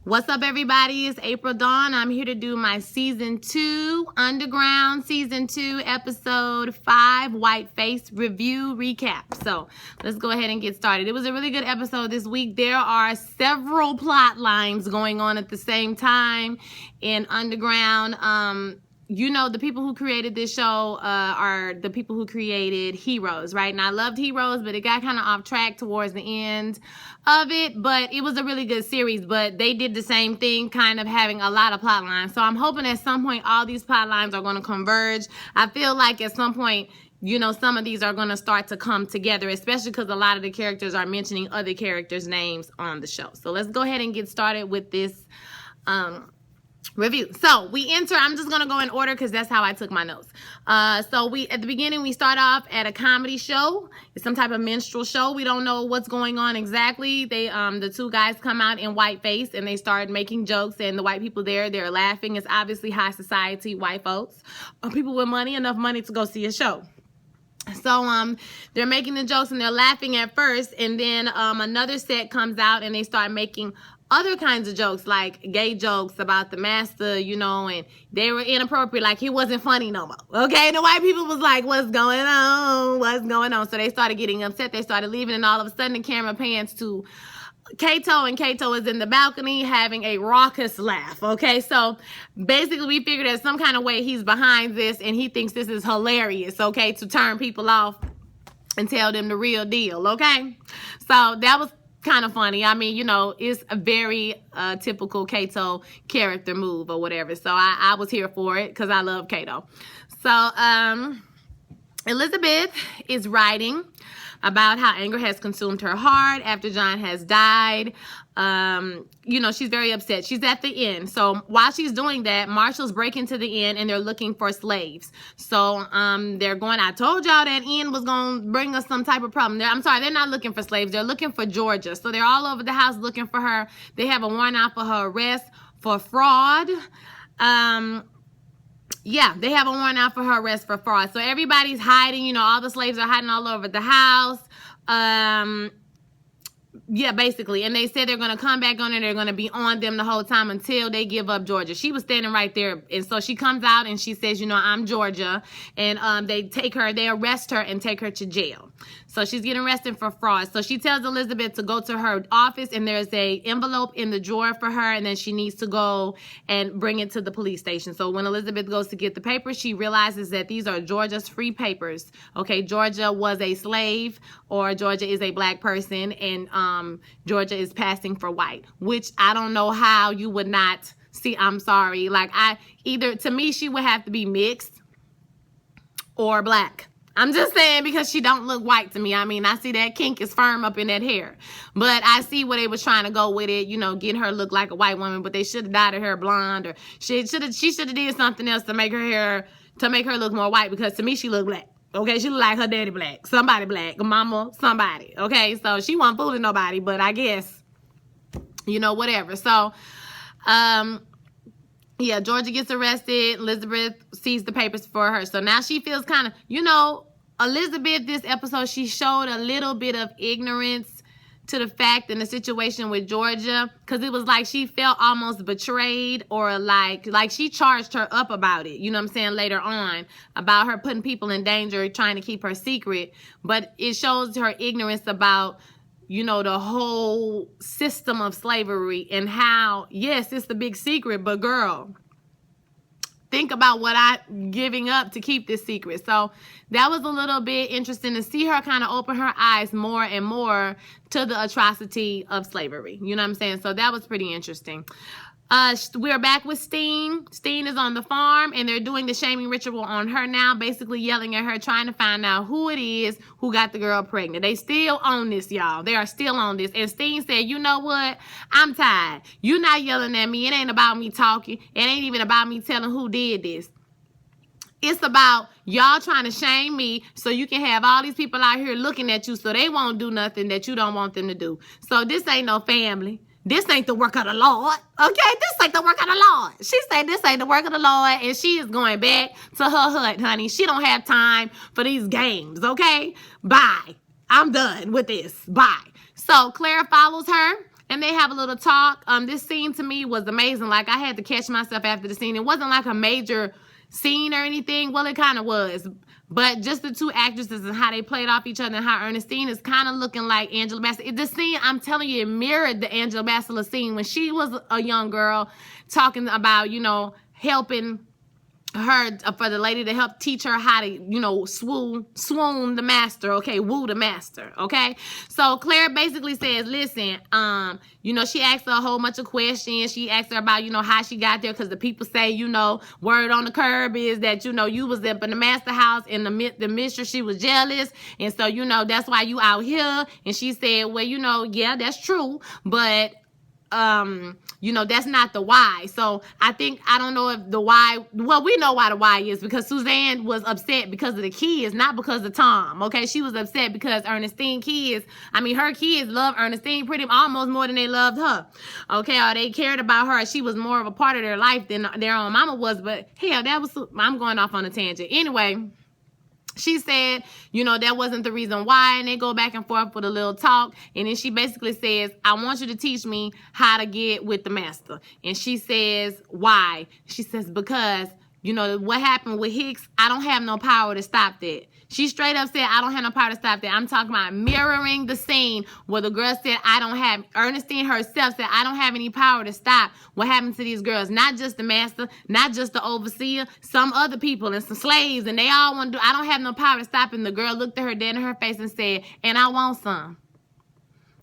What's up, everybody? It's April Dawn. I'm here to do my Season 2 Underground Season 2 Episode 5 Whiteface review recap. So let's go ahead and get started. It was a really good episode this week. There are several plot lines going on at the same time in Underground. You know, the people who created this show are the people who created Heroes, right? And I loved Heroes, but it got kind of off track towards the end of it. But it was a really good series, but they did the same thing, kind of having a lot of plot lines. So I'm hoping at some point all these plot lines are going to converge. I feel like at some point, you know, some of these are going to start to come together, especially because a lot of the characters are mentioning other characters' names on the show. So let's go ahead and get started with this review. So we enter, I'm just going to go in order because that's how I took my notes. So at the beginning, we start off at a comedy show. It's some type of minstrel show. We don't know what's going on exactly. The two guys come out in whiteface and they start making jokes, and the white people there, they're laughing. It's obviously high society white folks, people with money, enough money to go see a show. So they're making the jokes and they're laughing at first, and then another set comes out and they start making other kinds of jokes, like gay jokes about the master, you know, and they were inappropriate, like he wasn't funny no more. Okay, the white people was like, what's going on? What's going on? So they started getting upset. They started leaving, and all of a sudden the camera pans to Kato, and Kato is in the balcony having a raucous laugh. Okay, so basically we figured that some kind of way he's behind this and he thinks this is hilarious, okay, to turn people off and tell them the real deal. Okay, so that was kind of funny. I mean, you know, it's a very typical Kato character move or whatever. So I was here for it because I love Kato. So Elizabeth is writing about how anger has consumed her heart after John has died. You know, she's very upset. She's at the inn. So while she's doing that, marshals break into the inn and they're looking for slaves. So they're going, I told y'all that inn was going to bring us some type of problem. I'm sorry, they're not looking for slaves. They're looking for Georgia. So they're all over the house looking for her. They have a warrant out for her arrest for fraud. Yeah, they have a warrant out for her arrest for fraud. So everybody's hiding. You know, all the slaves are hiding all over the house. Yeah, basically. And they said they're going to come back on and they're going to be on them the whole time until they give up Georgia. She was standing right there. And so she comes out and she says, you know, I'm Georgia. And they arrest her and take her to jail. So she's getting arrested for fraud. So she tells Elizabeth to go to her office, and there's a envelope in the drawer for her, and then she needs to go and bring it to the police station. So when Elizabeth goes to get the papers, she realizes that these are Georgia's free papers. Okay, Georgia was a slave, or Georgia is a black person, and Georgia is passing for white, which I don't know how you would not see. I'm sorry. Like, to me, she would have to be mixed or black. I'm just saying, because she don't look white to me. I mean, I see that kink is firm up in that hair. But I see where they was trying to go with it, you know, getting her look like a white woman, but they should have dyed her hair blonde, or she should have did something else to make her look more white, because to me she looked black. Okay, she looked like her daddy black, somebody black, mama, somebody. Okay, so she wasn't fooling nobody, but I guess, you know, whatever. So, yeah, Georgia gets arrested. Elizabeth sees the papers for her. So now she feels kind of, you know, Elizabeth, this episode, she showed a little bit of ignorance to the fact in the situation with Georgia, because it was like she felt almost betrayed, or like she charged her up about it, you know what I'm saying, later on, about her putting people in danger, trying to keep her secret. But it shows her ignorance about, you know, the whole system of slavery, and how, yes, it's the big secret, but girl, think about what I'm giving up to keep this secret. So that was a little bit interesting to see her kind of open her eyes more and more to the atrocity of slavery. You know what I'm saying? So that was pretty interesting. We're back with Steen. Steen is on the farm, and they're doing the shaming ritual on her now, basically yelling at her, trying to find out who it is who got the girl pregnant. They still on this, y'all. They are still on this. And Steen said, you know what? I'm tired. You're not yelling at me. It ain't about me talking. It ain't even about me telling who did this. It's about y'all trying to shame me so you can have all these people out here looking at you so they won't do nothing that you don't want them to do. So this ain't no family. This ain't the work of the Lord. Okay, this ain't the work of the Lord. She said this ain't the work of the Lord, and she is going back to her hut, honey. She don't have time for these games, okay? Bye. I'm done with this. Bye. So Claire follows her and they have a little talk. This scene to me was amazing. Like, I had to catch myself after the scene. It wasn't like a major scene or anything. Well, it kind of was. But just the two actresses and how they played off each other, and how Ernestine is kind of looking like Angela Bassett. This scene, I'm telling you, it mirrored the Angela Bassett scene when she was a young girl talking about, you know, helping her, for the lady to help teach her how to, you know, swoon the master, okay, woo the master, okay. So Claire basically says, listen, you know, she asked her a whole bunch of questions. She asked her about, you know, how she got there, because the people say, you know, word on the curb is that, you know, you was up in the master house, and the mistress, she was jealous, and so, you know, that's why you out here. And she said, well, you know, yeah, that's true, but you know, that's not the why. So I don't know if the why, well, we know why the why is, because Suzanne was upset because of the kids, not because of Tom, okay? She was upset because her kids love Ernestine pretty almost more than they loved her, okay? Or they cared about her. She was more of a part of their life than their own mama was. But hell, I'm going off on a tangent. Anyway, she said, you know, that wasn't the reason why, and they go back and forth with a little talk, and then she basically says, I want you to teach me how to get with the master. And she says, why? She says, because, you know, what happened with Hicks, I don't have no power to stop that. She straight up said, I don't have no power to stop that. I'm talking about mirroring the scene where the girl said, Ernestine herself said, I don't have any power to stop what happened to these girls. Not just the master, not just the overseer, some other people and some slaves, and they all want to do, I don't have no power to stop. And the girl looked at her dead in her face and said, and I want some.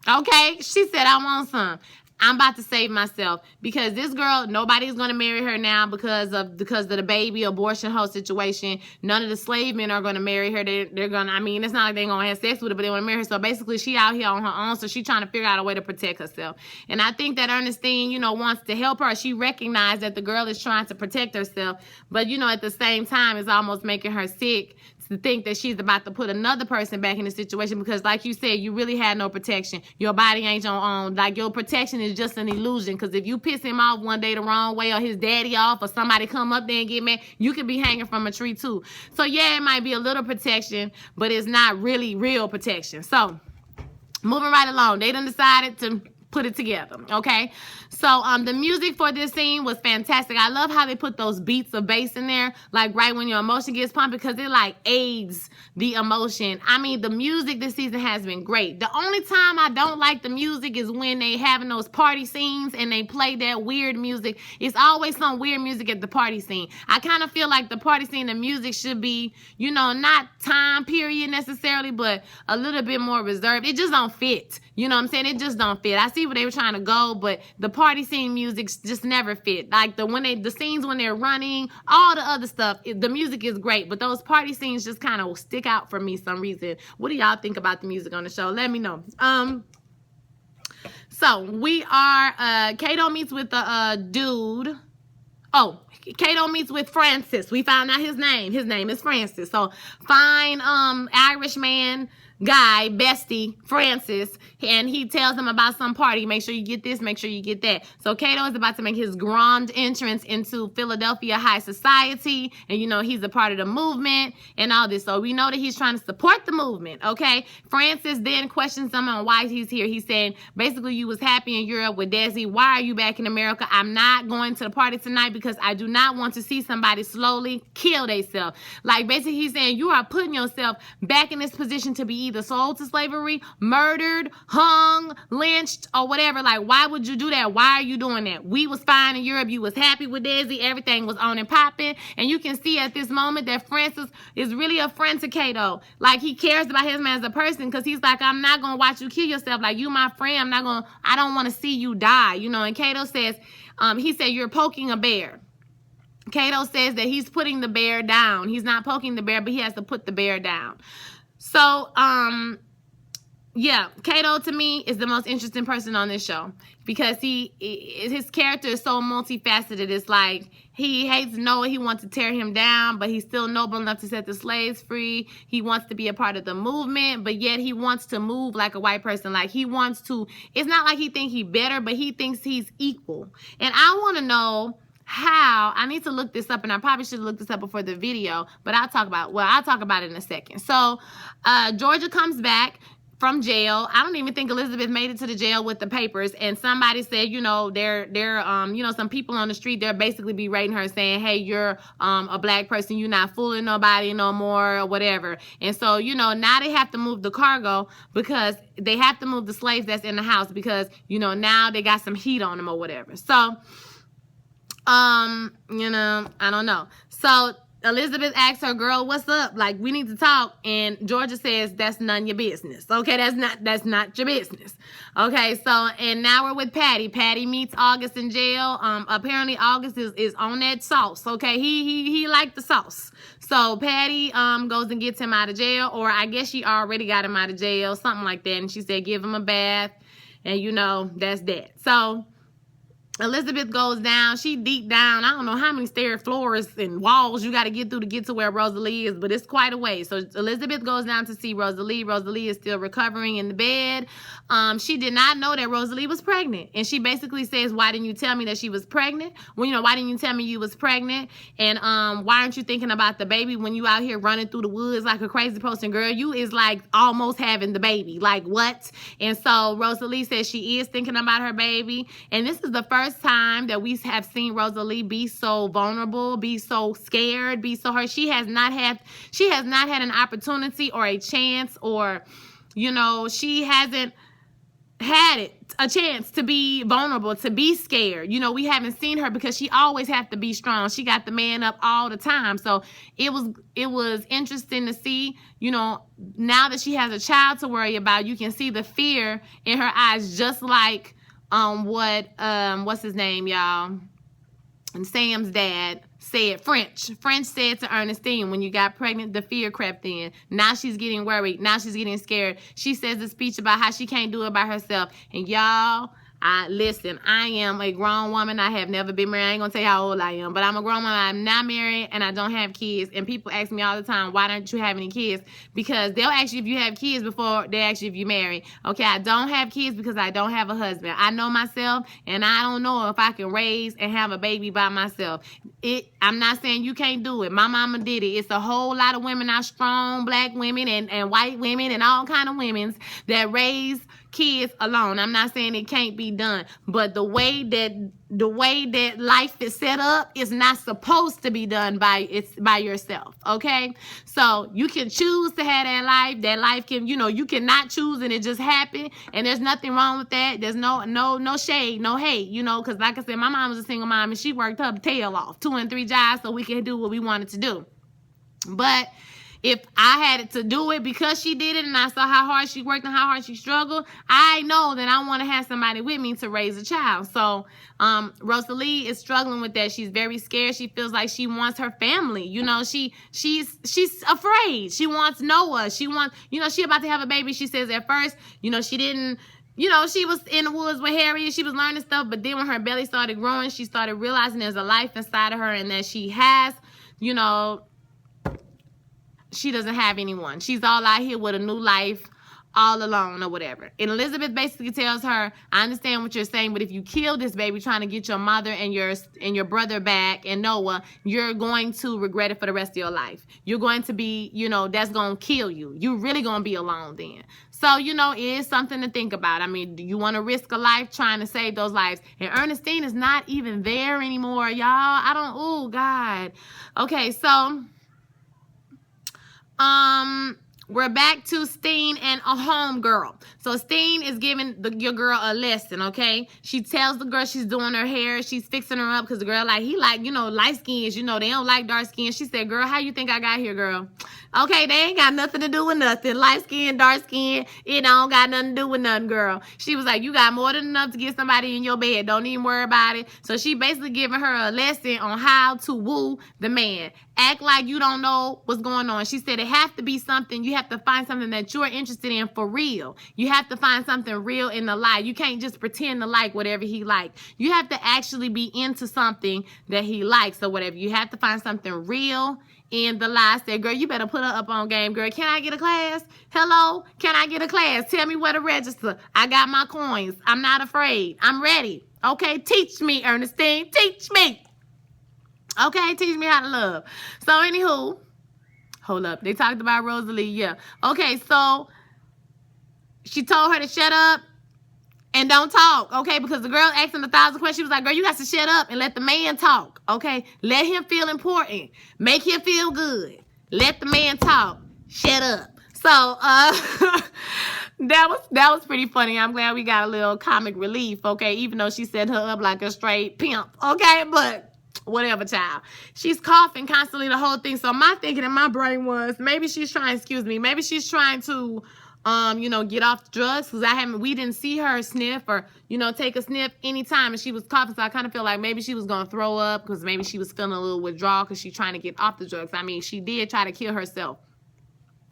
Okay? She said, I want some. I'm about to save myself, because this girl, nobody's going to marry her now because of the baby abortion whole situation. None of the slave men are going to marry her. They're going to, I mean, it's not like they're going to have sex with her, but they want to marry her. So basically, she out here on her own. So she's trying to figure out a way to protect herself. And I think that Ernestine, you know, wants to help her. She recognized that the girl is trying to protect herself. But, you know, at the same time, it's almost making her sick to think that she's about to put another person back in the situation, because like you said, you really had no protection. Your body ain't your own. Like, your protection is just an illusion, because if you piss him off one day the wrong way, or his daddy off, or somebody come up there and get mad, you could be hanging from a tree too. So yeah, it might be a little protection, but it's not really real protection. So moving right along, they done decided to put it together, okay? So the music for this scene was fantastic. I love how they put those beats of bass in there, like right when your emotion gets pumped, because it like aids the emotion. I mean, the music this season has been great. The only time I don't like the music is when they having those party scenes and they play that weird music. It's always some weird music at the party scene. I kind of feel like the party scene, the music should be, you know, not time period necessarily, but a little bit more reserved. It just don't fit. You know what I'm saying? It just don't fit. I see where they were trying to go, but the party scene music just never fit. Like the scenes when they're running, all the other stuff, the music is great, but those party scenes just kind of stick out for me some reason. What do y'all think about the music on the show? Let me know. So we are Kato meets with the dude. Oh, Kato meets with Francis. We found out his name. His name is Francis. So fine Irish man guy, bestie, Francis, and he tells him about some party. Make sure you get this, make sure you get that. So Kato is about to make his grand entrance into Philadelphia high society, and you know, he's a part of the movement and all this. So we know that he's trying to support the movement, okay? Francis then questions him on why he's here. He's saying, basically, you was happy in Europe with Desi. Why are you back in America? I'm not going to the party tonight because I do not want to see somebody slowly kill themselves. Like, basically, he's saying you are putting yourself back in this position to be either sold to slavery, murdered, hung, lynched, or whatever. Like, why would you do that? Why are you doing that? We was fine in Europe. You was happy with Desi. Everything was on and popping. And you can see at this moment that Francis is really a friend to Kato. Like, he cares about his man as a person, because he's like, I'm not going to watch you kill yourself. Like, you my friend. I don't want to see you die. You know, and Kato says, he said, you're poking a bear. Kato says that he's putting the bear down. He's not poking the bear, but he has to put the bear down. So, yeah, Kato to me is the most interesting person on this show, because his character is so multifaceted. It's like he hates Noah. He wants to tear him down, but he's still noble enough to set the slaves free. He wants to be a part of the movement, but yet he wants to move like a white person. Like, he wants to, it's not like he thinks he's better, but he thinks he's equal. And I want to know how. I need to look this up, and I probably should have looked this up before the video, but I'll talk about it in a second. So Georgia comes back. from jail. I don't even think Elizabeth made it to the jail with the papers. And somebody said, you know, some people on the street, they're basically berating her, saying, hey, you're a black person, you're not fooling nobody no more, or whatever. And so, you know, now they have to move the cargo, because they have to move the slaves that's in the house, because, you know, now they got some heat on them or whatever. So, you know, I don't know. So Elizabeth asks her, girl, what's up? Like, we need to talk. And Georgia says, that's none of your business. Okay, that's not your business. Okay, so, and now we're with Patty. Patty meets August in jail. Apparently August is on that sauce. Okay, he liked the sauce. So Patty goes and gets him out of jail, or I guess she already got him out of jail, something like that. And she said, give him a bath, and you know, that's that. So Elizabeth goes down. She deep down. I don't know how many stair floors and walls you got to get through to get to where Rosalie is, but it's quite a way. So Elizabeth goes down to see Rosalie. Rosalie is still recovering in the bed. She did not know that Rosalie was pregnant. And she basically says, why didn't you tell me that she was pregnant? Well, you know, why didn't you tell me you was pregnant? And why aren't you thinking about the baby when you out here running through the woods like a crazy person? Girl, you is like almost having the baby. Like, what? And so Rosalie says she is thinking about her baby. And this is the first time that we have seen Rosalie be so vulnerable, be so scared, be so hurt. She has not had an opportunity or a chance, or, you know, she hasn't had a chance to be vulnerable, to be scared. You know, we haven't seen her, because she always has to be strong. She got the man up all the time. So it was interesting to see, you know, now that she has a child to worry about, you can see the fear in her eyes, just like what's his name, y'all? And Sam's dad said, French said to Ernestine, when you got pregnant, the fear crept in. Now she's getting worried. Now she's getting scared. She says the speech about how she can't do it by herself. And y'all, listen, I am a grown woman. I have never been married. I ain't gonna tell you how old I am, but I'm a grown woman. I'm not married, and I don't have kids. And people ask me all the time, why don't you have any kids? Because they'll ask you if you have kids before they ask you if you married. Okay, I don't have kids because I don't have a husband. I know myself, and I don't know if I can raise and have a baby by myself. I'm not saying you can't do it. My mama did it. It's a whole lot of women out, strong black women and white women and all kind of women that raise kids alone. I'm not saying it can't be done, but the way that life is set up is not supposed to be done by yourself. Okay, so you can choose to have that life. That life can, you know, you cannot choose and it just happened, and there's nothing wrong with that. There's no shade, no hate, you know, because like I said, my mom was a single mom and she worked her tail off, 2 and 3 jobs so we can do what we wanted to do. But if I had it to do it because she did it and I saw how hard she worked and how hard she struggled, I know that I want to have somebody with me to raise a child. So Rosalie is struggling with that. She's very scared. She feels like she wants her family. You know, she's afraid. She wants Noah. She wants, you know, she about to have a baby. She says at first, you know, she didn't, you know, she was in the woods with Harry. She was learning stuff. But then when her belly started growing, she started realizing there's a life inside of her and that she has, you know, she doesn't have anyone. She's all out here with a new life, all alone or whatever. And Elizabeth basically tells her, I understand what you're saying, but if you kill this baby trying to get your mother and your brother back and Noah, you're going to regret it for the rest of your life. You're going to be, you know, that's going to kill you. You're really going to be alone then. So, you know, it is something to think about. I mean, do you want to risk a life trying to save those lives? And Ernestine is not even there anymore, y'all. Oh, God. Okay, so we're back to Steen and a homegirl. So Steen is giving your girl a lesson, okay? She tells the girl she's doing her hair. She's fixing her up because the girl, like, he like, you know, light skins. You know, they don't like dark skin. She said, girl, how you think I got here, girl? Okay, they ain't got nothing to do with nothing. Light skin, dark skin, it don't got nothing to do with nothing, girl. She was like, you got more than enough to get somebody in your bed. Don't even worry about it. So she basically giving her a lesson on how to woo the man. Act like you don't know what's going on. She said it has to be something. You have to find something that you're interested in for real. You have to find something real in the life. You can't just pretend to like whatever he likes. You have to actually be into something that he likes or whatever. You have to find something real in the lie. Said, girl, you better put her up on game, girl. Can I get a class? Hello? Can I get a class? Tell me where to register. I got my coins. I'm not afraid. I'm ready. Okay? Teach me, Ernestine. Teach me. Okay? Teach me how to love. So, anywho, hold up. They talked about Rosalie. Yeah. Okay, so she told her to shut up and don't talk, okay? Because the girl asked him 1,000 questions. She was like, girl, you got to shut up and let the man talk, okay? Let him feel important. Make him feel good. Let the man talk. Shut up. So, that was pretty funny. I'm glad we got a little comic relief, okay? Even though she set her up like a straight pimp, okay? But whatever, child. She's coughing constantly the whole thing. So my thinking in my brain was maybe she's trying, maybe she's trying to get off the drugs, because we didn't see her sniff or, take a sniff anytime, and she was coughing. So I kind of feel like maybe she was going to throw up, because maybe she was feeling a little withdrawal because she's trying to get off the drugs. I mean, she did try to kill herself.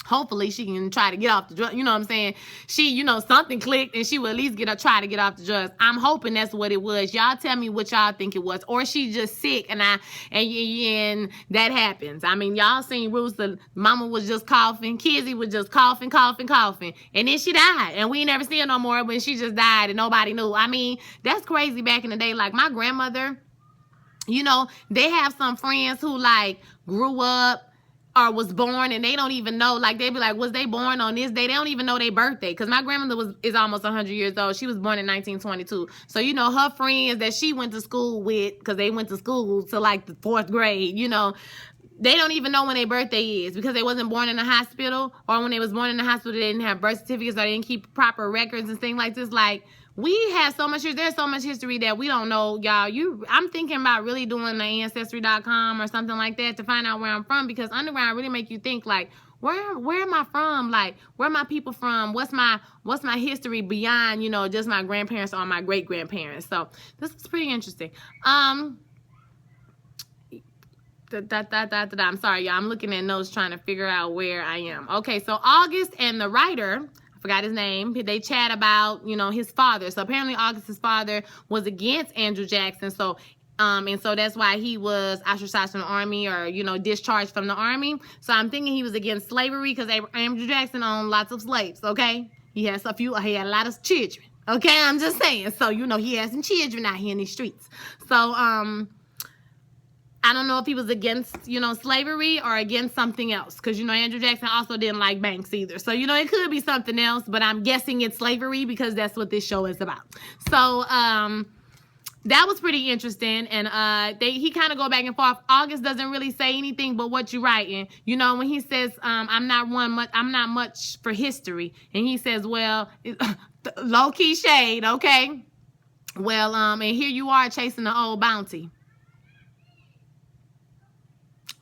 Hopefully she can try to get off the drugs. You know what I'm saying? She, something clicked and she will at least try to get off the drugs. I'm hoping that's what it was. Y'all tell me what y'all think it was. Or she's just sick and that happens. I mean, y'all seen Ruth, the mama was just coughing. Kizzy was just coughing. And then she died. And we ain't never seen her no more when she just died and nobody knew. I mean, that's crazy back in the day. Like my grandmother, they have some friends who like grew up or was born and they don't even know, like they be like, was they born on this day? They don't even know their birthday, because my grandmother is almost 100 years old. She was born in 1922. So, her friends that she went to school with, because they went to school to like the 4th grade, they don't even know when their birthday is, because they wasn't born in a hospital, or when they was born in a hospital, they didn't have birth certificates, or they didn't keep proper records and things like this. Like, we have so much, there's so much history that we don't know, y'all. I'm thinking about really doing the Ancestry.com or something like that to find out where I'm from, because Underground really make you think, like, where am I from? Like, where are my people from? What's my history beyond, just my grandparents or my great-grandparents? So this is pretty interesting. I'm sorry, y'all. I'm looking at notes trying to figure out where I am. Okay, so August and the writer, forgot his name, they chat about, his father. So apparently August's father was against Andrew Jackson. So, and so that's why he was ostracized from the army, or, discharged from the army. So I'm thinking he was against slavery, because Andrew Jackson owned lots of slaves, okay? He had a lot of children, okay? I'm just saying. So, he has some children out here in these streets. So, I don't know if he was against, slavery or against something else. Because, Andrew Jackson also didn't like banks either. So, it could be something else. But I'm guessing it's slavery, because that's what this show is about. So, that was pretty interesting. And he kind of go back and forth. August doesn't really say anything but what you writing. When he says, I'm not much for history. And he says, well, low-key shade, okay? Well, and here you are chasing the old bounty.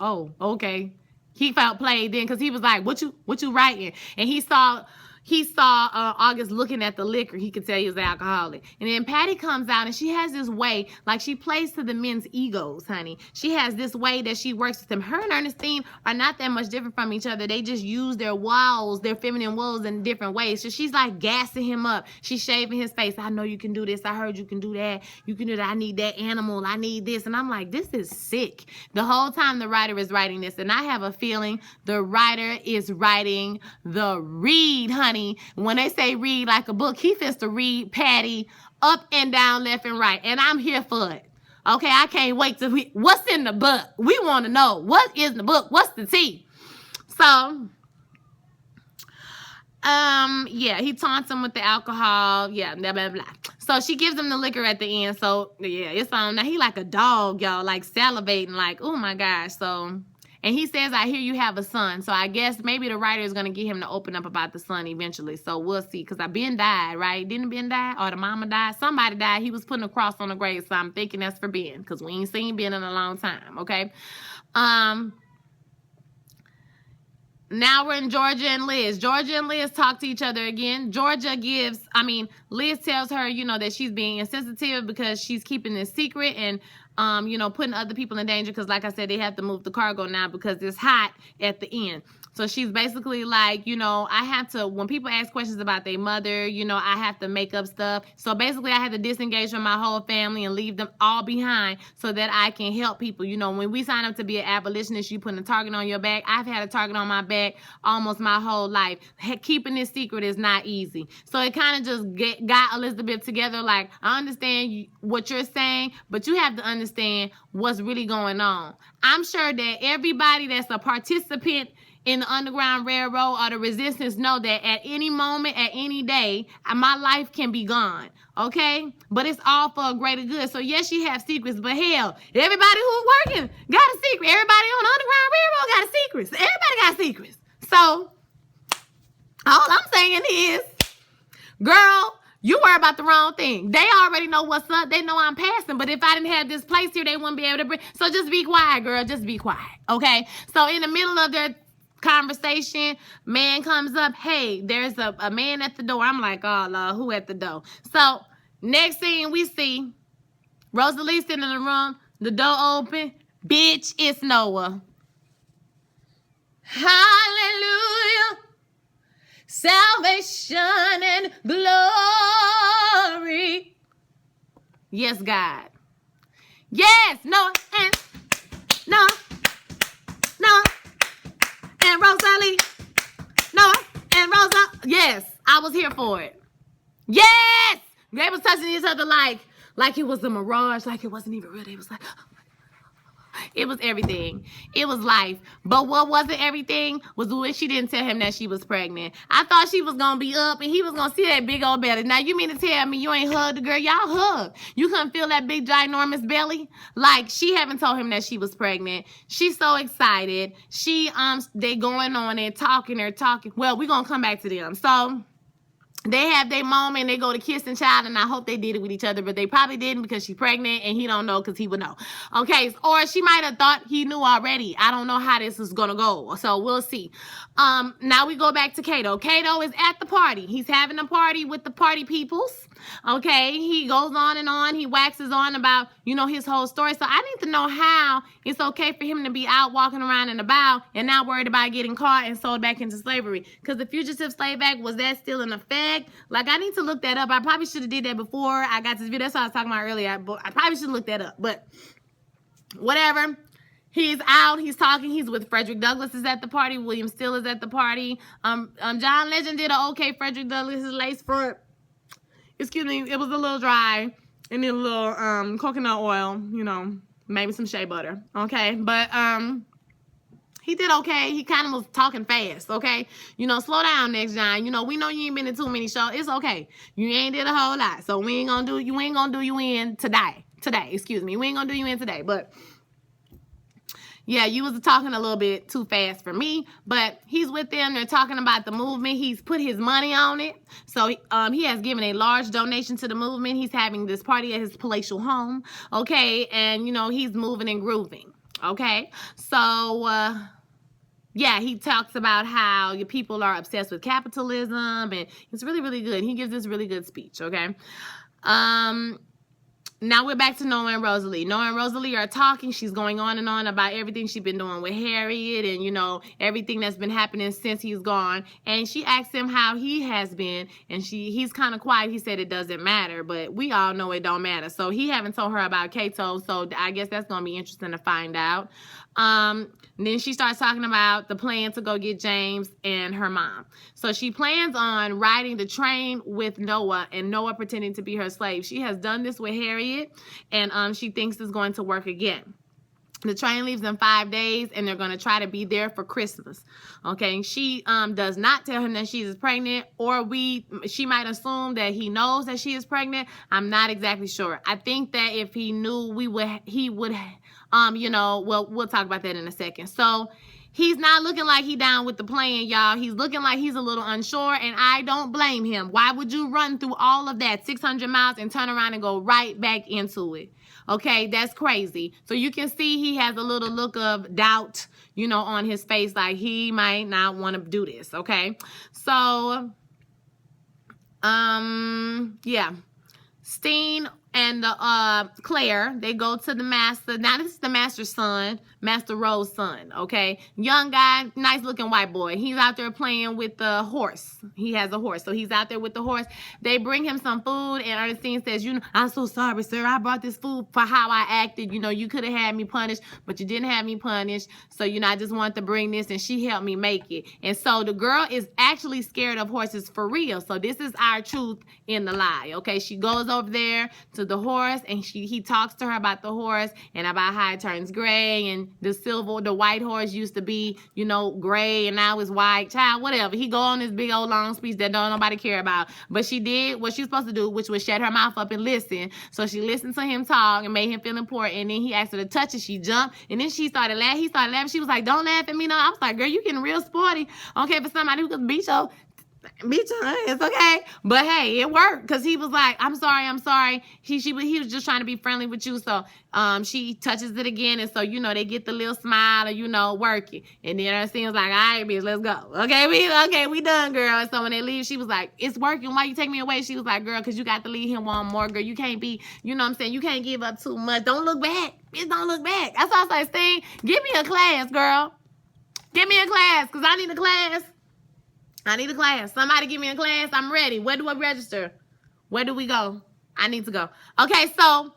Oh, okay. He felt played then, because he was like, what you writing? And he saw August looking at the liquor. He could tell he was an alcoholic. And then Patty comes out, and she has this way, like she plays to the men's egos, honey. She has this way that she works with them. Her and Ernestine are not that much different from each other. They just use their feminine walls in different ways. So she's like gassing him up. She's shaving his face. I know you can do this. I heard you can do that. You can do that. I need that animal. I need this. And I'm like, this is sick. The whole time the writer is writing this. And I have a feeling the writer is writing the read, honey. When they say read like a book, he fits to read Patty up and down, left and right. And I'm here for it. Okay, I can't wait to read. What's in the book? We want to know. What is the book? What's the tea? So, yeah, he taunts him with the alcohol. Yeah, blah, blah, blah. So she gives him the liquor at the end. So, yeah, it's on. Now, he like a dog, y'all, like salivating, like, oh, my gosh. So... And he says, I hear you have a son. So I guess maybe the writer is going to get him to open up about the son eventually. So we'll see. Because Ben died, right? Didn't Ben die? Or the mama died? Somebody died. He was putting a cross on the grave. So I'm thinking that's for Ben. Because we ain't seen Ben in a long time. Okay? Now we're in Georgia and Liz. Georgia and Liz talk to each other again. Liz tells her, that she's being insensitive because she's keeping this secret and, putting other people in danger because, like I said, they have to move the cargo now because it's hot at the end. So she's basically like, I have to, when people ask questions about their mother, I have to make up stuff. So basically I had to disengage from my whole family and leave them all behind so that I can help people. When we sign up to be an abolitionist, you put a target on your back. I've had a target on my back almost my whole life. Keeping this secret is not easy. So it kind of just got Elizabeth together. Like, I understand what you're saying, but you have to understand what's really going on. I'm sure that everybody that's a participant in the Underground Railroad or the Resistance know that at any moment, at any day, my life can be gone, okay? But it's all for a greater good. So yes, she have secrets, but hell, everybody who's working got a secret. Everybody on the Underground Railroad got a secret. Everybody got secrets. So all I'm saying is, girl, you worry about the wrong thing. They already know what's up. They know I'm passing. But if I didn't have this place here, they wouldn't be able to bring. So just be quiet, girl. Just be quiet, okay? So in the middle of their conversation, man comes up. Hey, there's a man at the door. I'm like, oh, Lord, who at the door? So next thing we see, Rosalie sitting in the room. The door open. Bitch, it's Noah. Hallelujah. Salvation and glory. Yes, God. Yes, Noah and Rosalie. Noah and Rosa. Yes, I was here for it. Yes, they was touching each other like it was a mirage, like it wasn't even real. It was like, it was everything. It was life. But what wasn't everything was when she didn't tell him that she was pregnant. I thought she was going to be up and he was going to see that big old belly. Now, you mean to tell me you ain't hugged the girl? Y'all hugged. You couldn't feel that big, ginormous belly? Like, she haven't told him that she was pregnant. She's so excited. They going on and talking. Well, we're going to come back to them. So they have their moment, they go to kissing child, and I hope they did it with each other, but they probably didn't because she's pregnant and he don't know because he would know. Okay, or she might have thought he knew already. I don't know how this is gonna go, so we'll see. Now we go back to Kato. Kato is at the party. He's having a party with the party peoples. Okay, he goes on and on. He waxes on about, his whole story. So I need to know how it's okay for him to be out walking around and about and not worried about getting caught and sold back into slavery. Because the Fugitive Slave Act, was that still in effect? Like, I need to look that up. I probably should have did that before I got this video. That's what I was talking about earlier. I probably should look that up. But whatever. He's out. He's talking. He's with Frederick Douglass is at the party. William Still is at the party. John Legend did an okay Frederick Douglass's lace front. Excuse me, it was a little dry, and then a little coconut oil, maybe some shea butter, okay? But he did okay. He kind of was talking fast, okay? Slow down next, John. We know you ain't been in too many shows. It's okay. You ain't did a whole lot, so we ain't gonna do you in today. Excuse me. We ain't gonna do you in today, but yeah, you was talking a little bit too fast for me, but he's with them. They're talking about the movement. He's put his money on it. So he has given a large donation to the movement. He's having this party at his palatial home, okay? And, he's moving and grooving, okay? So, yeah, he talks about how your people are obsessed with capitalism, and it's really, really good. He gives this really good speech, okay? Now we're back to Noah and Rosalie. Noah and Rosalie are talking. She's going on and on about everything she's been doing with Harriet and, everything that's been happening since he's gone. And she asked him how he has been, and he's kind of quiet. He said it doesn't matter, but we all know it don't matter. So he haven't told her about Kato, so I guess that's going to be interesting to find out. Then she starts talking about the plan to go get James and her mom. So she plans on riding the train with Noah and Noah pretending to be her slave. She has done this with Harriet, and she thinks it's going to work again. The train leaves in 5 days, and they're going to try to be there for Christmas. Okay, she does not tell him that she is pregnant, or she might assume that he knows that she is pregnant. I'm not exactly sure. I think that if he knew, he would we'll talk about that in a second. So he's not looking like he down with the plan, y'all. He's looking like he's a little unsure, and I don't blame him. Why would you run through all of that 600 miles and turn around and go right back into it? Okay, that's crazy. So you can see he has a little look of doubt, on his face, like he might not want to do this, okay? So, yeah. Steen and Claire, they go to the master. Now, this is the master's son, Master Rose's son, okay? Young guy, nice-looking white boy. He's out there playing with the horse. He has a horse, so he's out there with the horse. They bring him some food, and Ernestine says, I'm so sorry, sir. I brought this food for how I acted. You could have had me punished, but you didn't have me punished. So, I just wanted to bring this, and she helped me make it. And so the girl is actually scared of horses for real. So this is our truth in the lie, okay? She goes over there to to the horse, and he talks to her about the horse and about how it turns gray, and the white horse used to be, you know, gray and now it's white. Child, whatever. He go on this big old long speech that don't nobody care about. But she did what she was supposed to do, which was shut her mouth up and listen. So she listened to him talk and made him feel important. And then he asked her to touch it. She jumped, and then she started laughing. He started laughing. She was like, "Don't laugh at me, no." I was like, "Girl, you getting real sporty, okay, for somebody who could beat your ass, okay?" But hey, it worked, because he was like, I'm sorry. He was just trying to be friendly with you. So she touches it again, and so, you know, they get the little smile, or, you know, work it. And then her scene was like, "All right, bitch, let's go. Okay, we done, girl." And so when they leave, she was like, "It's working. Why you take me away?" She was like, "Girl, because you got to leave him one more, girl. You can't be, you know what I'm saying? You can't give up too much. Don't look back. Bitch, don't look back." That's why I was like, Sting, give me a class, girl. Give me a class, because I need a class. Somebody give me a class. I'm ready. Where do I register? Where do we go? I need to go. Okay, so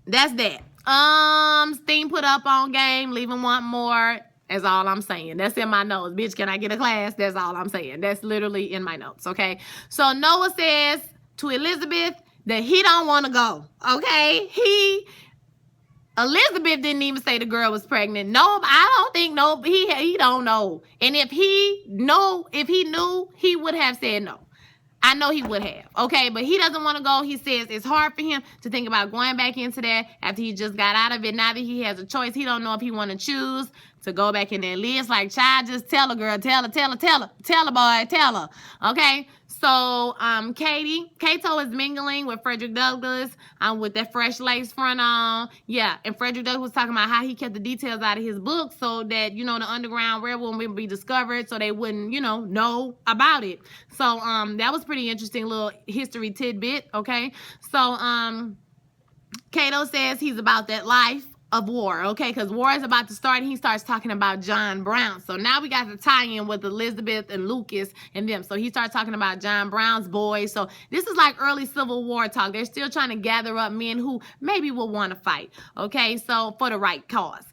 that's that. Sting put up on game, leaving one more. That's all I'm saying. That's in my notes. Bitch, can I get a class? That's all I'm saying. That's literally in my notes, okay? So Noah says to Elizabeth that he don't want to go, okay? Elizabeth didn't even say the girl was pregnant. No, I don't think no. He don't know. And if he knew, he would have said no. I know he would have. Okay, but he doesn't want to go. He says it's hard for him to think about going back into that after he just got out of it. Now that he has a choice, he don't know if he want to choose to go back in there and live. It's like, child, just tell her, girl. Tell her, boy. Tell her. Okay. So, Kato is mingling with Frederick Douglass with that fresh lace front on. Yeah, and Frederick Douglass was talking about how he kept the details out of his book so that, you know, the Underground Railroad wouldn't be discovered, so they wouldn't, you know about it. So, that was pretty interesting little history tidbit, okay? So, Kato says he's about that life of war, okay, because war is about to start, and he starts talking about John Brown. So now we got the tie-in with Elizabeth and Lucas and them. So he starts talking about John Brown's boys. So this is like early Civil War talk. They're still trying to gather up men who maybe will want to fight, okay, so for the right cause.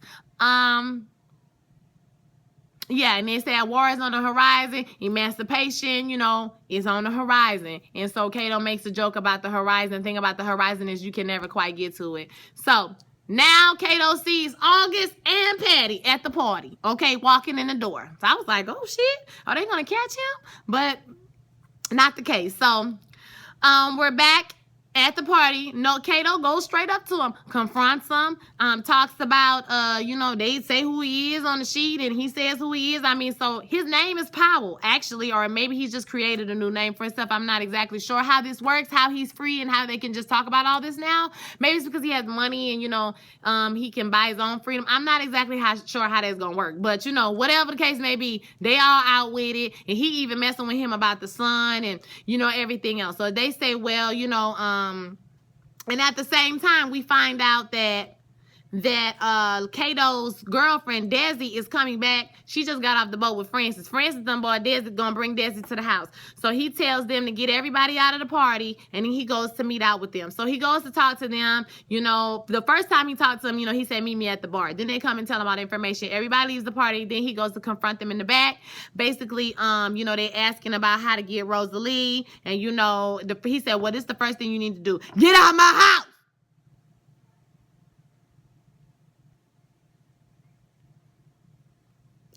Yeah, and they say war is on the horizon. Emancipation, you know, is on the horizon. And so Kato makes a joke about the horizon. The thing about the horizon is you can never quite get to it. So now Kato sees August and Patty at the party, okay, walking in the door. So I was like, oh, shit, are they going to catch him? But not the case. So we're back at the party. No, Kato goes straight up to him, confronts him, talks about, you know, they say who he is on the sheet, and he says who he is. I mean, so his name is Powell, actually, or maybe he's just created a new name for himself. I'm not exactly sure how this works, how he's free, and how they can just talk about all this now. Maybe it's because he has money and, you know, he can buy his own freedom. I'm not exactly sure how that's going to work, but, you know, whatever the case may be, they all out with it, and he even messing with him about the son and, you know, everything else. So they say, well, you know, and at the same time, we find out that Kato's girlfriend, Desi, is coming back. She just got off the boat with Francis. Francis done bought Desi, gonna bring Desi to the house. So he tells them to get everybody out of the party, and then he goes to meet out with them. So he goes to talk to them. You know, the first time he talked to them, you know, he said, meet me at the bar. Then they come and tell him all the information. Everybody leaves the party. Then he goes to confront them in the back. Basically, you know, they asking about how to get Rosalie. And, you know, he said, well, this is the first thing you need to do. Get out of my house.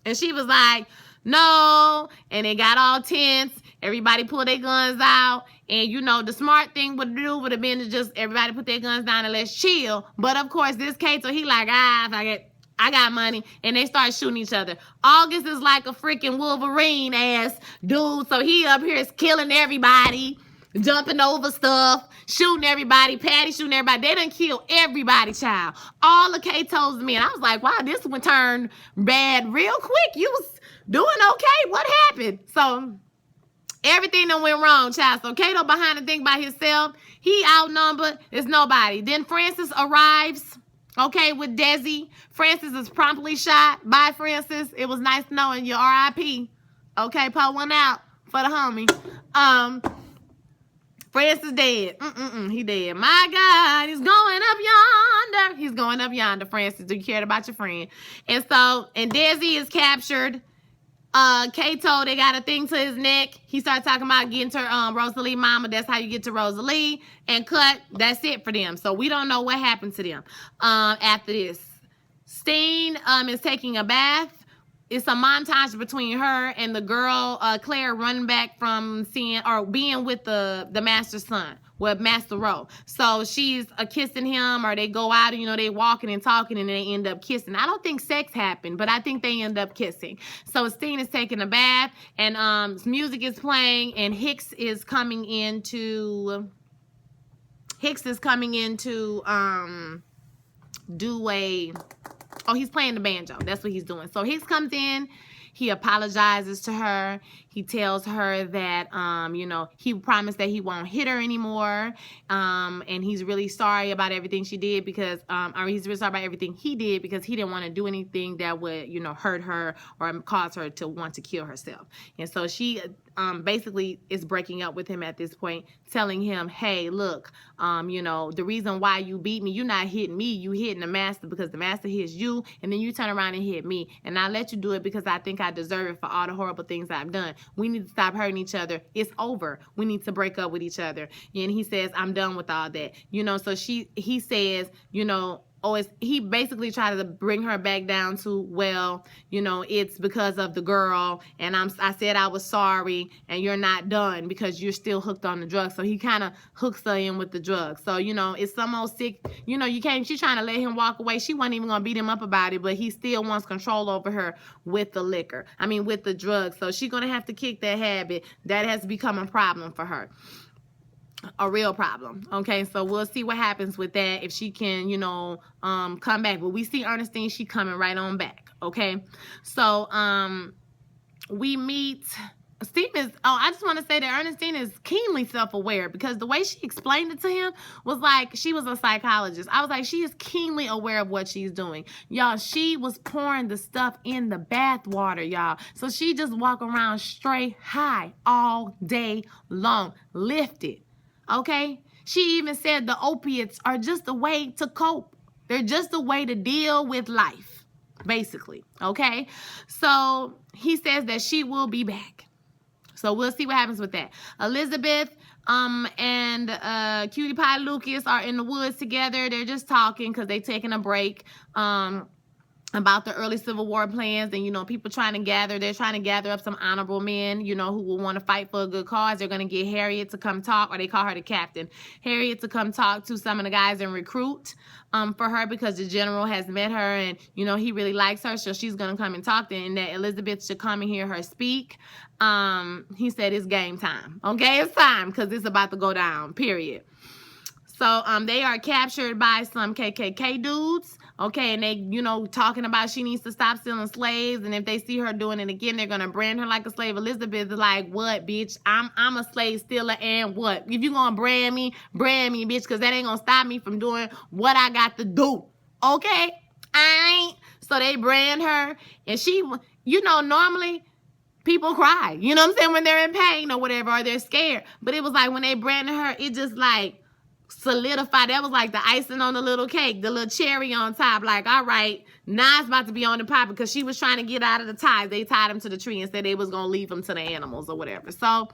And she was like, no. And they got all tense. Everybody pulled their guns out. And, you know, the smart thing would have been to just everybody put their guns down and let's chill. But, of course, this Kato, he like, I got money. And they start shooting each other. August is like a freaking Wolverine-ass dude. So he up here is killing everybody, jumping over stuff, shooting everybody, Patty shooting everybody. They done kill everybody, child. All the Kato's men. I was like, wow, this one turned bad real quick. You was doing okay. What happened? So everything done went wrong, child. So Kato behind the thing by himself. He outnumbered. There's nobody. Then Francis arrives, okay, with Desi. Francis is promptly shot. Bye, Francis. It was nice knowing you. R.I.P. Okay, pour one out for the homie. Francis dead. He dead. My God, he's going up yonder. He's going up yonder, Francis. Do you care about your friend? And so, and Desi is captured. Kato, they got a thing to his neck. He started talking about getting to Rosalie mama. That's how you get to Rosalie. And cut. That's it for them. So we don't know what happened to them after this. Steen is taking a bath. It's a montage between her and the girl, Claire, running back from seeing or being with the master's son, with Master Rowe. So she's kissing him, or they go out and, you know, they walking and talking and they end up kissing. I don't think sex happened, but I think they end up kissing. So Steen is taking a bath and music is playing and Hicks is coming into do a... Oh, he's playing the banjo. That's what he's doing. So Hicks comes in. He apologizes to her. He tells her that, you know, he promised that he won't hit her anymore. And he's really sorry about everything she did because, or he's really sorry about everything he did because he didn't want to do anything that would, you know, hurt her or cause her to want to kill herself. And so she basically is breaking up with him at this point, telling him, hey, look, you know, the reason why you beat me, you're not hitting me, you hitting the master because the master hits you, and then you turn around and hit me. And I let you do it because I think I deserve it for all the horrible things I've done. We need to stop hurting each other. It's over. We need to break up with each other. And he says, I'm done with all that. You know, so he says, you know, he basically tried to bring her back down to, well, you know, it's because of the girl, and I said I was sorry, and you're not done because you're still hooked on the drugs. So he kind of hooks her in with the drugs. So, you know, it's some old sick, you know, she's trying to let him walk away. She wasn't even going to beat him up about it, but he still wants control over her with the liquor. I mean, with the drugs. So she's going to have to kick that habit. That has become a problem for her. A real problem. Okay, so we'll see what happens with that, if she can, you know, come back. But we see Ernestine, she coming right on back. Okay, so we meet Steve I just want to say that Ernestine is keenly self-aware, because the way she explained it to him was like she was a psychologist. I was like, she is keenly aware of what she's doing. Y'all, she was pouring the stuff in the bath water, y'all. So she just walk around straight high all day long, lifted. Okay? She even said the opiates are just a way to cope. They're just a way to deal with life, basically. Okay? So he says that she will be back. So we'll see what happens with that. Elizabeth and Cutie Pie Lucas are in the woods together. They're just talking because they're taking a break. About the early Civil War plans, and, you know, people they're trying to gather up some honorable men, you know, who will want to fight for a good cause. They're going to get Harriet to come talk, or they call her the captain, Harriet, to come talk to some of the guys and recruit for her, because the general has met her and, you know, he really likes her. So she's going to come and talk to her, and that Elizabeth should come and hear her speak. He said it's game time. Okay, it's time, because it's about to go down, period. So they are captured by some KKK dudes. Okay, and they, you know, talking about she needs to stop stealing slaves, and if they see her doing it again, they're gonna brand her like a slave. Elizabeth is like, what, bitch? I'm a slave stealer, and what? If you gonna brand me, bitch, because that ain't gonna stop me from doing what I got to do. Okay? So they brand her, and she, you know, normally people cry, you know what I'm saying, when they're in pain or whatever, or they're scared. But it was like when they branded her, it just like solidified. That was like the icing on the little cake, the little cherry on top. Like, all right, now it's about to be on the pop, because she was trying to get out of the ties. They tied him to the tree and said they was going to leave him to the animals or whatever. So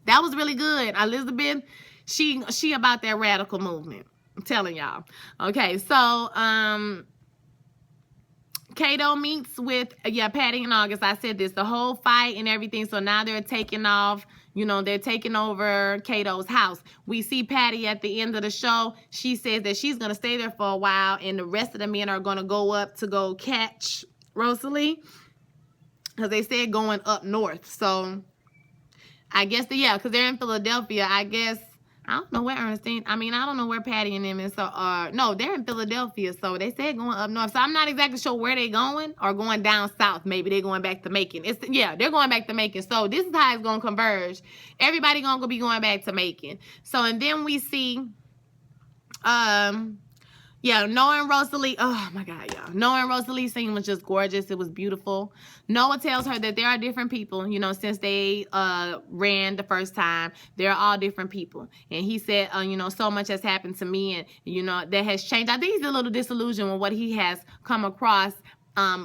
that was really good. Elizabeth, she about that radical movement. I'm telling y'all. Okay, so Kato meets with, Patty and August. I said this, the whole fight and everything. So now they're taking off. You know, they're taking over Kato's house. We see Patty at the end of the show. She says that she's going to stay there for a while, and the rest of the men are going to go up to go catch Rosalie, because they said going up north. So I guess, because they're in Philadelphia. I guess, I don't know where Ernestine, I don't know where Patty and them is. So, no, they're in Philadelphia. So they said going up north. So I'm not exactly sure where they're going, or going down south. Maybe they're going back to Macon. They're going back to Macon. So this is how it's going to converge. Everybody going to be going back to Macon. So, and then we see, Noah and Rosalie, oh my God, y'all. Noah and Rosalie's scene was just gorgeous. It was beautiful. Noah tells her that there are different people, you know, since they ran the first time. They're all different people. And he said, you know, so much has happened to me, and, you know, that has changed. I think he's a little disillusioned with what he has come across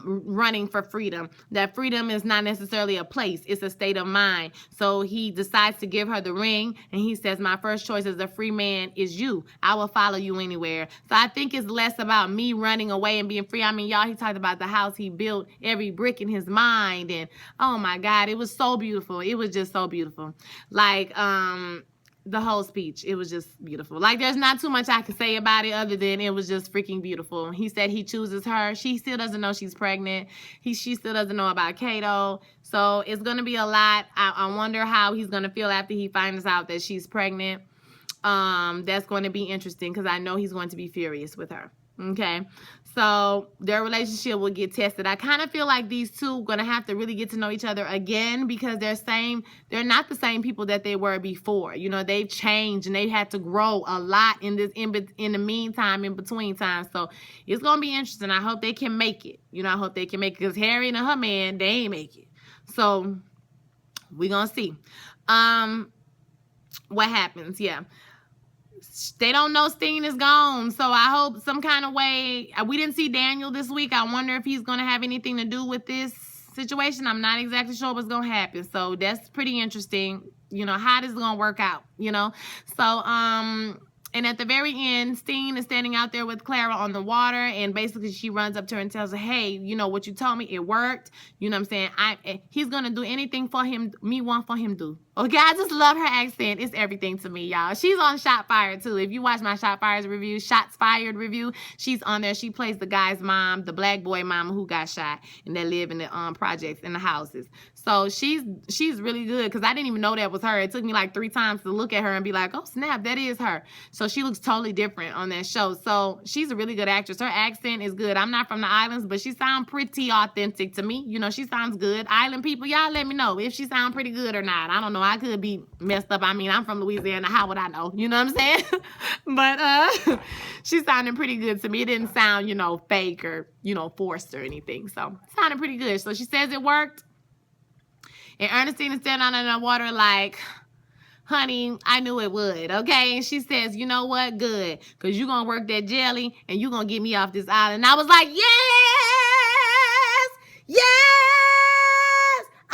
running for freedom. That freedom is not necessarily a place, it's a state of mind. So he decides to give her the ring, and he says, my first choice as a free man is you. I will follow you anywhere. So I think it's less about me running away and being free. I mean, y'all, he talked about the house he built, every brick in his mind, and oh my God, it was so beautiful. It was just so beautiful. Like, the whole speech, it was just beautiful. Like, there's not too much I can say about it other than it was just freaking beautiful. He said he chooses her. She still doesn't know she's pregnant. She still doesn't know about Kato. So it's going to be a lot. I wonder how he's going to feel after he finds out that she's pregnant. That's going to be interesting because I know he's going to be furious with her. Okay, so their relationship will get tested. I kind of feel like these two are going to have to really get to know each other again because they're not the same people that they were before. You know, they've changed and they've had to grow a lot in the meantime, in between time. So it's going to be interesting. I hope they can make it. You know, I hope they can make it because Harry and her man, they ain't make it. So we're going to see what happens. Yeah. They don't know Steen is gone, so I hope some kind of way. We didn't see Daniel this week. I wonder if he's going to have anything to do with this situation. I'm not exactly sure what's going to happen, so that's pretty interesting. You know, how this is going to work out, you know. So, and at the very end, Steen is standing out there with Clara on the water, and basically she runs up to her and tells her, hey, you know what you told me, it worked. You know what I'm saying? He's going to do anything for him, me want for him do. Okay, I just love her accent. It's everything to me, y'all. She's on Shot Fired, too. If you watch my Shot Fired review, Shots Fired review, she's on there. She plays the guy's mom, the black boy mama who got shot, and they live in the projects, in the houses. So she's really good, because I didn't even know that was her. It took me like 3 times to look at her and be like, oh, snap, that is her. So she looks totally different on that show. So she's a really good actress. Her accent is good. I'm not from the islands, but she sounds pretty authentic to me. You know, she sounds good. Island people, y'all let me know if she sounds pretty good or not. I don't know. I could be messed up. I mean, I'm from Louisiana. How would I know? You know what I'm saying? But she sounded pretty good to me. It didn't sound, you know, fake or, you know, forced or anything. So it sounded pretty good. So she says it worked. And Ernestine is standing out in the water like, honey, I knew it would, okay? And she says, you know what? Good. Because you're going to work that jelly and you're going to get me off this island. And I was like, yes! Yes!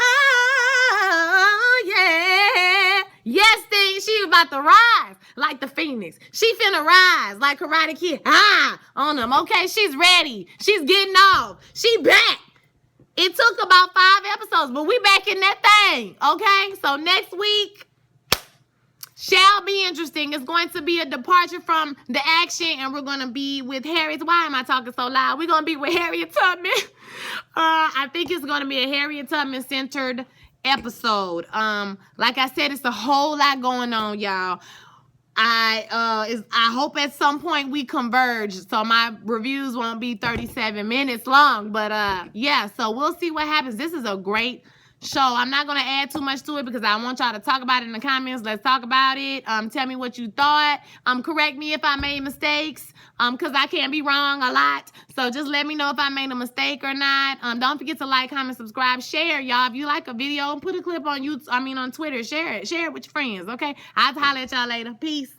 Oh, yeah! Yes, thing. She about to rise like the Phoenix. She finna rise like Karate Kid. On them, okay? She's ready. She's getting off. She back. It took about 5 episodes, but we back in that thing, okay? So next week shall be interesting. It's going to be a departure from the action, and we're going to be with Harriet. Why am I talking so loud? We're going to be with Harriet Tubman. I think it's going to be a Harriet Tubman-centered episode. Like I said, it's a whole lot going on, y'all. I hope at some point we converge so my reviews won't be 37 minutes long. But yeah, so we'll see what happens. This is a great show. I'm not going to add too much to it because I want y'all to talk about it in the comments. Let's talk about it. Tell me what you thought. Correct me if I made mistakes because I can't be wrong a lot. So just let me know if I made a mistake or not. Don't forget to like, comment, subscribe, share, y'all. If you like a video, put a clip on YouTube. On Twitter. Share it. Share it with your friends, okay? I'll holler at y'all later. Peace.